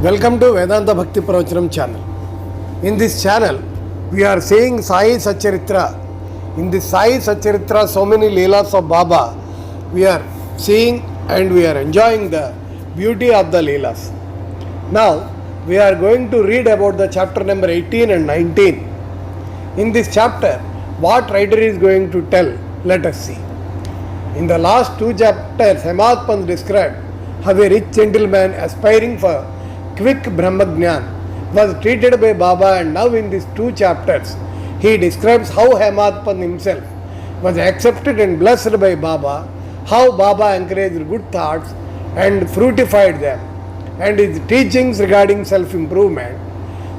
Welcome to Vedanta Bhakti Pravachanam channel. In this channel, we are saying Sai Satcharitra. In this Sai Satcharitra, so many Leelas of Baba, we are seeing and we are enjoying the beauty of the Leelas. Now, we are going to read about the chapter number 18 and 19. In this chapter, what writer is going to tell? Let us see. In the last two chapters, Hemad Pant described how a rich gentleman aspiring for quick Brahmagyan was treated by Baba, and now in these two chapters, he describes how Hemad Pant himself was accepted and blessed by Baba, how Baba encouraged good thoughts and fruitified them, and his teachings regarding self-improvement,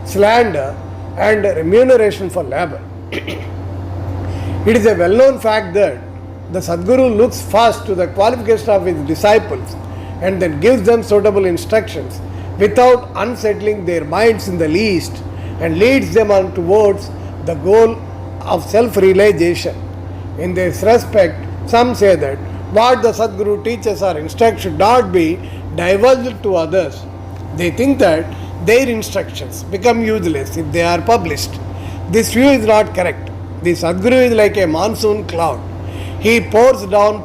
slander and remuneration for labor. It is a well-known fact that the Sadguru looks first to the qualification of his disciples and then gives them suitable instructions without unsettling their minds in the least, and leads them on towards the goal of self-realization. In this respect, some say that what the Sadguru teaches or instructs should not be divulged to others. They think that their instructions become useless if they are published. This view is not correct. The Sadguru is like a monsoon cloud. He pours down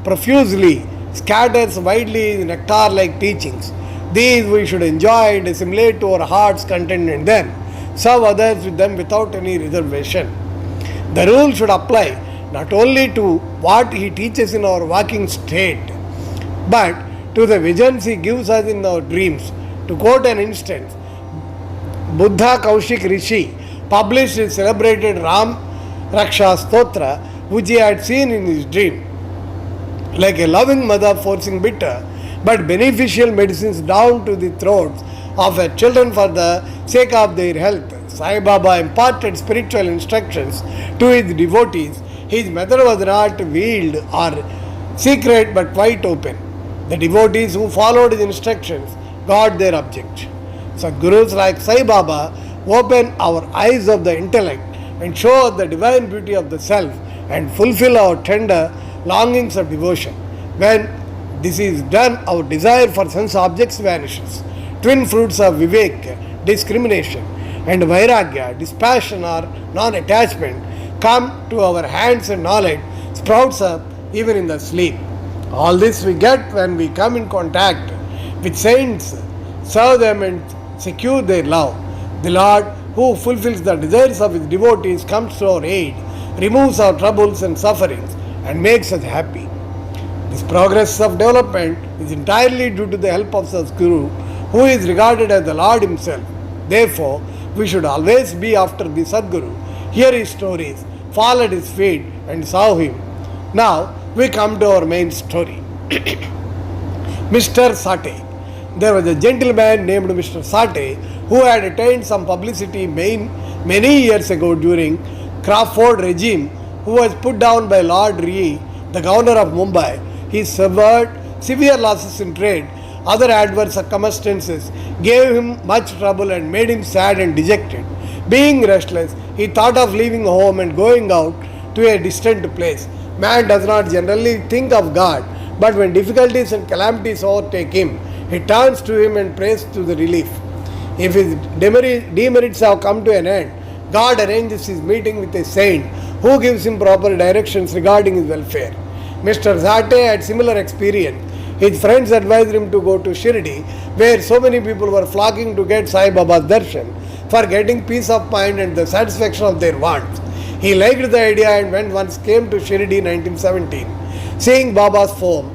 profusely, scatters widely nectar-like teachings. These we should enjoy and assimilate to our heart's content, and then serve others with them without any reservation. The rule should apply not only to what he teaches in our waking state, but to the visions he gives us in our dreams. To quote an instance, Buddha Kaushik Rishi published his celebrated Ram Raksha Stotra, which he had seen in his dream. Like a loving mother forcing bitter but beneficial medicines down to the throats of her children for the sake of their health, Sai Baba imparted spiritual instructions to his devotees. His method was not veiled or secret but quite open. The devotees who followed his instructions got their object. Sadgurus like Sai Baba open our eyes of the intellect and show us the divine beauty of the self and fulfill our tender longings of devotion. When this is done, our desire for sense objects vanishes. Twin fruits of Vivek, discrimination, and Vairagya, dispassion or non-attachment, come to our hands, and knowledge sprouts up even in the sleep. All this we get when we come in contact with saints, serve them and secure their love. The Lord, who fulfills the desires of his devotees, comes to our aid, removes our troubles and sufferings, and makes us happy. This progress of development is entirely due to the help of Sadguru, who is regarded as the Lord himself. Therefore, we should always be after the Sadguru, hear his stories, fall at his feet, and serve him. Now, we come to our main story. Mr. Sate. There was a gentleman named Mr. Sate who had attained some publicity many years ago during Crawford regime, who was put down by Lord Ree, the governor of Mumbai. He suffered severe losses in trade. Other adverse circumstances gave him much trouble and made him sad and dejected. Being restless, he thought of leaving home and going out to a distant place. Man does not generally think of God, but when difficulties and calamities overtake him, he turns to him and prays to the relief. If his demerits have come to an end, God arranges his meeting with a saint who gives him proper directions regarding his welfare. Mr. Sate had similar experience. His friends advised him to go to Shirdi, where so many people were flocking to get Sai Baba's darshan for getting peace of mind and the satisfaction of their wants. He liked the idea and once came to Shirdi in 1917. Seeing Baba's form,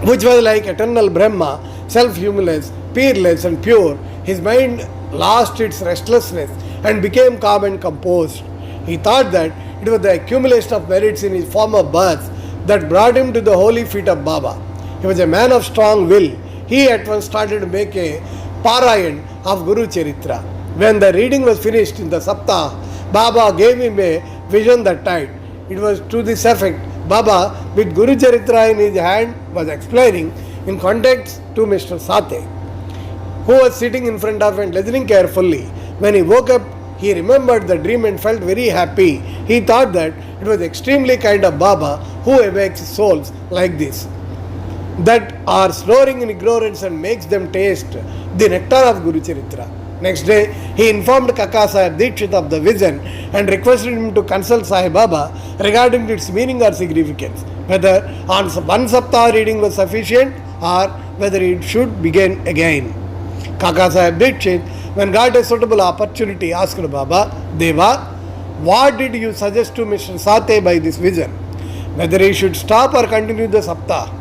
which was like eternal Brahma, self-humorless, peerless and pure, his mind lost its restlessness and became calm and composed. He thought that it was the accumulation of merits in his former birth that brought him to the holy feet of Baba. He was a man of strong will. He at once started to make a parayan of Guru Charitra. When the reading was finished in the Saptah, Baba gave him a vision that night. It was to this effect. Baba, with Guru Charitra in his hand, was explaining in context to Mr. Sate, who was sitting in front of and listening carefully. When he woke up, he remembered the dream and felt very happy. He thought that it was extremely kind of Baba who awakes souls like this. that are snoring in ignorance and makes them taste the nectar of Guru Charitra. Next day, he informed Kaka Sahib Dikshit of the vision and requested him to consult Sai Baba regarding its meaning or significance, whether on one saptah reading was sufficient or whether it should begin again. Kaka Sahib Dikshit, when got a suitable opportunity, asked Baba, Deva, what did you suggest to Mr. Sate by this vision? Whether he should stop or continue the saptah.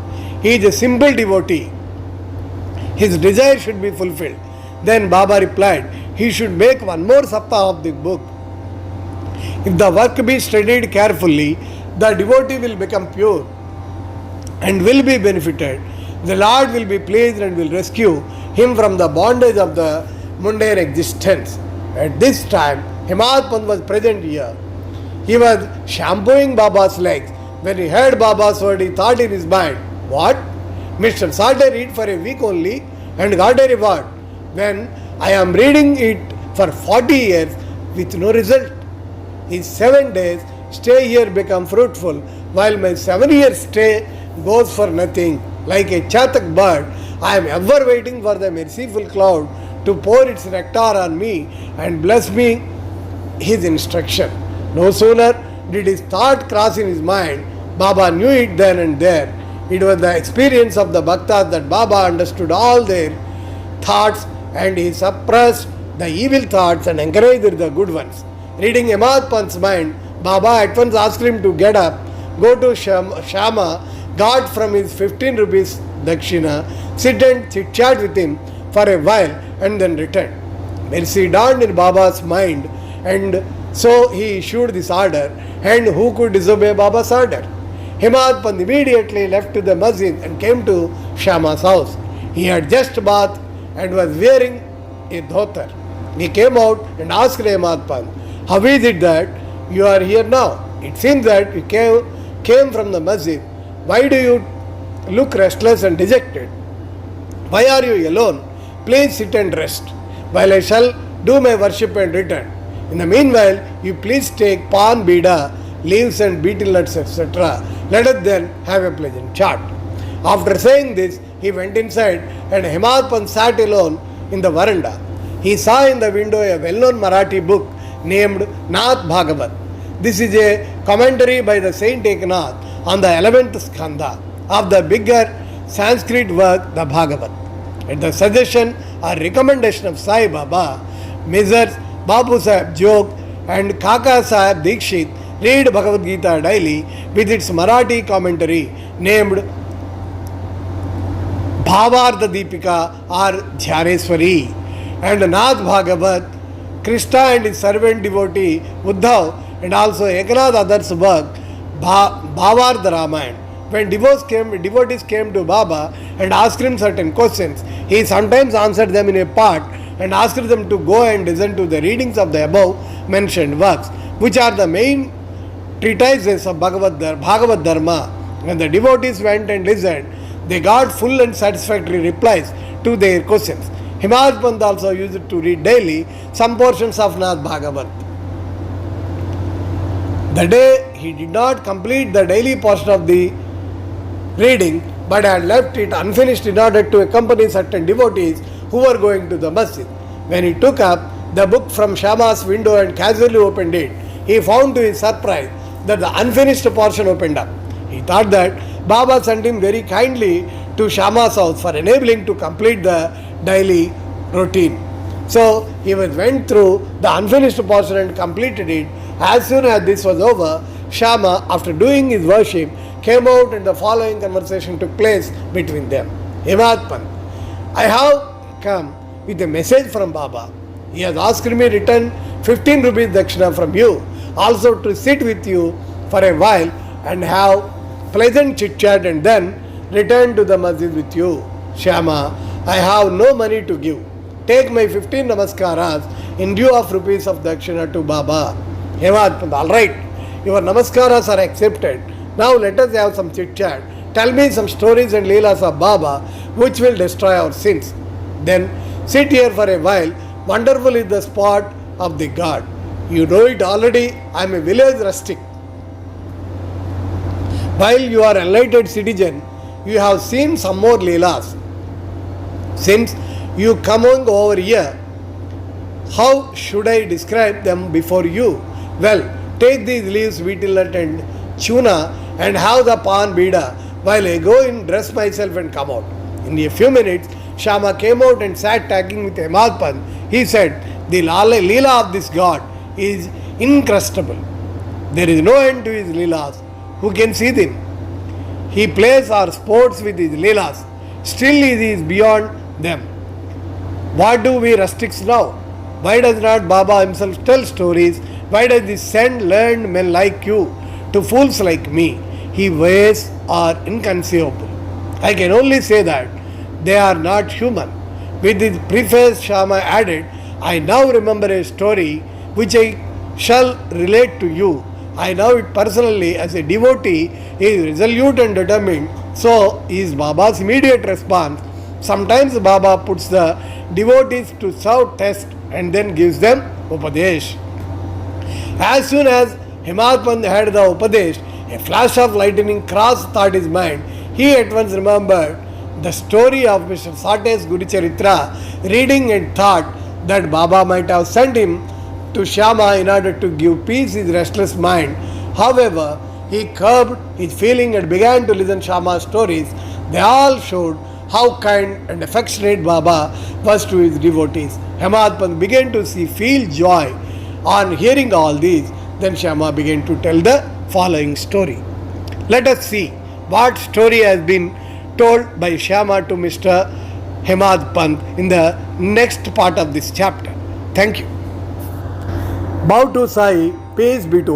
He is a simple devotee. His desire should be fulfilled. Then Baba replied, he should make one more saptah of the book. If the work be studied carefully, the devotee will become pure and will be benefited. The Lord will be pleased and will rescue him from the bondage of the mundane existence. At this time, Himad Pant was present here. He was shampooing Baba's legs. When he heard Baba's word, he thought in his mind, what? Mr. Sate read for a week only and got a reward, when I am reading it for 40 years with no result. His 7 days stay here become fruitful, while my 7 years stay goes for nothing. Like a chatak bird, I am ever waiting for the merciful cloud to pour its nectar on me and bless me his instruction. No sooner did his thought cross in his mind, Baba knew it then and there. It was the experience of the bhaktas that Baba understood all their thoughts and he suppressed the evil thoughts and encouraged the good ones. Reading Himad Pant's mind, Baba at once asked him to get up, go to Shama, got from his 15 rupees dakshina, sit and chit chat with him for a while and then return. Mercy dawned in Baba's mind, and so he issued this order, and who could disobey Baba's order? Himad Pant immediately left to the masjid and came to Shama's house. He had just bathed and was wearing a dhotar. He came out and asked Himad Pant, how is it that you are here now? It seems that you came from the masjid. Why do you look restless and dejected? Why are you alone? Please sit and rest, while I shall do my worship and return. In the meanwhile, you please take pan, bida, leaves and betel nuts, etc. Let us then have a pleasant chat. After saying this, he went inside and Himad Pant sat alone in the veranda. He saw in the window a well-known Marathi book named Nath Bhagavat. This is a commentary by the Saint Eknath on the 11th skandha of the bigger Sanskrit work, the Bhagavat. At the suggestion or recommendation of Sai Baba, Messrs. Babu Sahib Jog and Kaka Sahib Dikshit read Bhagavad Gita daily with its Marathi commentary named Bhavartha Deepika or Dhyaneswari, and Nath Bhagavat, Krishna and his servant devotee Uddhav, and also Eknath Adar's work Bhavartha Ramayana. When devotees came to Baba and asked him certain questions, he sometimes answered them in a part and asked them to go and listen to the readings of the above mentioned works, which are the main treatises of Bhagavad Dharma. When the devotees went and listened, they got full and satisfactory replies to their questions. Himad Pant also used to read daily some portions of Nath Bhagavat. The day he did not complete the daily portion of the reading, but had left it unfinished in order to accompany certain devotees who were going to the masjid. When he took up the book from Shama's window and casually opened it, he found to his surprise that the unfinished portion opened up. He thought that Baba sent him very kindly to Shama's house for enabling to complete the daily routine. So he went through the unfinished portion and completed it. As soon as this was over, Shama, after doing his worship, came out and the following conversation took place between them. Himad Pant, I have come with a message from Baba. He has asked me to return 15 rupees dakshina from you, also to sit with you for a while and have pleasant chit chat and then return to the masjid with you. Shama, I have no money to give. Take my 15 namaskaras in lieu of rupees of dakshina to Baba. Himad Pant, all right, your namaskaras are accepted. Now let us have some chit chat. Tell me some stories and leelas of Baba which will destroy our sins. Then sit here for a while. Wonderful is the spot of the God. You know it already. I am a village rustic, while you are enlightened citizen you have seen some more Leelas. Since you coming over here, how should I describe them before you? Well, take these leaves, beetle and tuna and have the pan bida while I go in, dress myself and come out. In a few minutes, Shama came out and sat talking with Hemad Pant. He said, the Leela of this god is incrustable. There is no end to his Leelas. Who can see them? He plays or sports with his Leelas. Still he is beyond them. What do we rustics now? Why does not Baba himself tell stories? Why does he send learned men like you to fools like me? His ways are inconceivable. I can only say that they are not human. With this preface, Shama added, I now remember a story which I shall relate to you. I know it personally as a devotee. He is resolute and determined. So is Baba's immediate response. Sometimes Baba puts the devotees to serve test and then gives them Upadesh. As soon as Hemad Pant heard the Upadesh, a flash of lightning crossed thought his mind. He at once remembered the story of Mr. Sate's Satcharitra, reading and thought that Baba might have sent him to Shama in order to give peace his restless mind. However, he curbed his feeling and began to listen Shama's stories. They all showed how kind and affectionate Baba was to his devotees. Hemad Pant began to feel joy on hearing all these. Then Shama began to tell the following story. Let us see what story has been told by Shama to Mr. Hemad Pant in the next part of this chapter. Thank you. Bow to Sai, peace be to all.